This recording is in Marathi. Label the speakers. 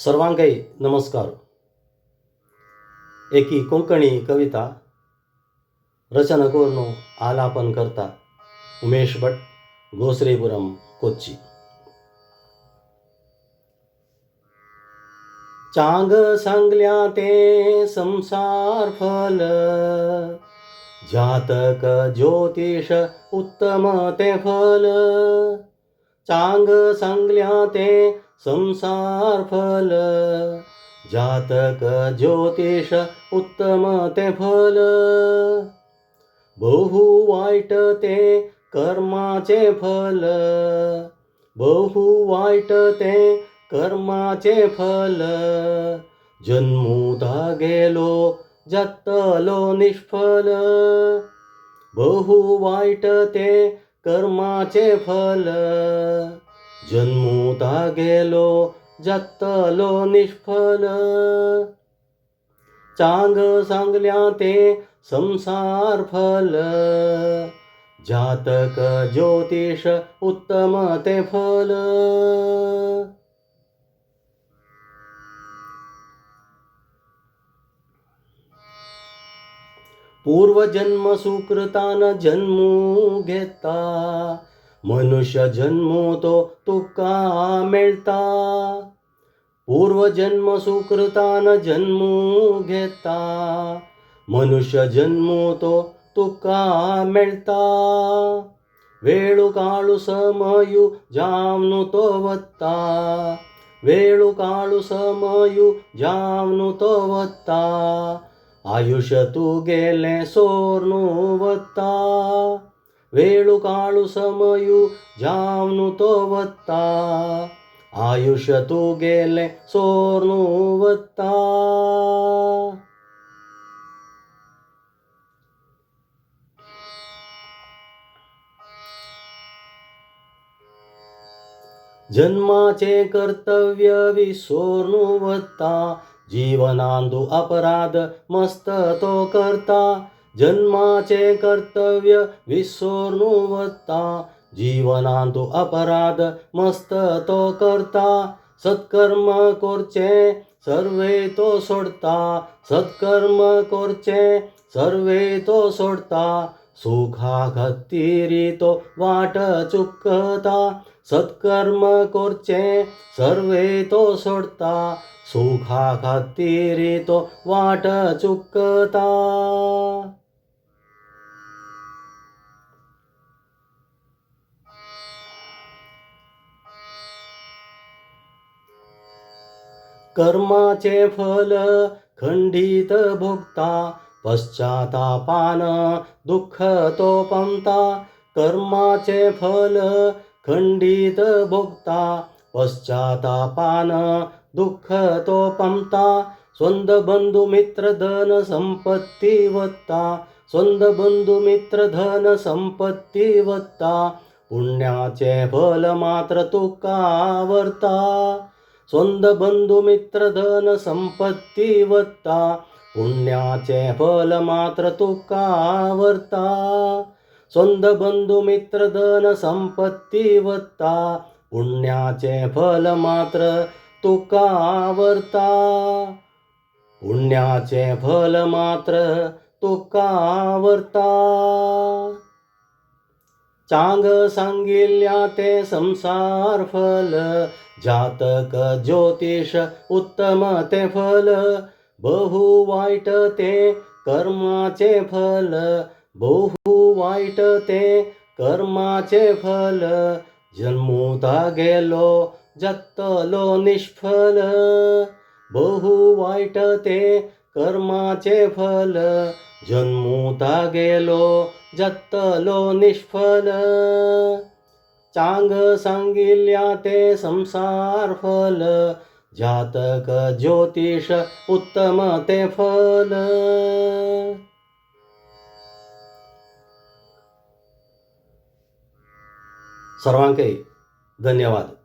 Speaker 1: सर्वांकाई नमस्कार. एकी कोंकणी कविता रचना कोरनो आलापन करता उमेश भट, गोसरेपुरम, कोच्ची. चांग सांगल्या ते संसार फल, जातक ज्योतिष उत्तम ते फल. चांग सांगल्या ते संसार फल, जातक ज्योतिष उत्तम ते फल. बहु वाईट ते कर्माचे फल, बहु वाईट ते कर्माचे फल. जन्मुता गेलो जत्तलो निष्फल, बहु वाईट ते कर्माचे फल. जन्मुता गेलो जत्तलो निष्फल. चांग सांगल्या ते संसार फल, जातक ज्योतिष उत्तम ते फल. पूर्वजन्म सुकृतान जन्मू घेता, मनुष्य जन्मो तो तुका मिळता. पूर्वजन्म सुकृतान जन्मू घेता, मनुष्य जन्मो तो तुका मिळता. वेळू काळू समयू जावनु तो वत्ता, वेळू काळू समयू जावनु तो वत्ता. आयुष्य तू गेले सोर्नु वत्ता, वेळू काळू समयू जावनु तो वत्ता. आयुष्य तू गेले सोर्नु वत्ता. जन्माचे कर्तव्य विसोर्नु वत्ता, जीवनांदू अपराध मस्त तो करता. जन्माचे कर्तव्य विसोर्नु वत्ता, जीवनांदू अपराध मस्त तो करता. सत्कर्म कोरचे सर्वे तो सोडता, सत्कर्म कोरचे सर्वे तो सोडता. सुखा खातीरी तो वाट चुकता, सत्कर्म कोरचे सर्वे तो सोडता. सुखा खातीरी तो वाट चुकता. कर्माचे फल खंडित भोगता, पश्चातापान दुःख तो पमता. कर्माचे फल खंडित भोगता, पश्चातापान दुःख तो पमता. स्वंद बंधू मित्र धन संपत्ती वत्ता, स्वंद बंधू मित्र धन संपत्ती वत्ता. पुण्याचे फल मात्र तुका वर्ता, स्वंद बंधू मित्र धन संपत्ती वत्ता. पुण्याचे फल मात्र तुका वर्ता, स्वंद बंधू मित्र धन संपत्ती वत्ता. पुण्याचे फल मात्र तुका वर्ता, पुण्याचे फल मात्र तुका वर्ता. चांग सांगिल्या ते संसार फल, जातक ज्योतिष उत्तम ते फल. बहु वाईट ते कर्माचे फल, बहु वाईट ते कर्माचे फल. जन्मुता गेलो जत्तलो निष्फल, बहु वाईट ते कर्माचे फल. जन्मुता गेलो जत्तलो निष्फल. चांग सांगिल्या ते संसार फल, जातक ज्योतिष उत्तम ते फल. सर्वांकाई धन्यवाद.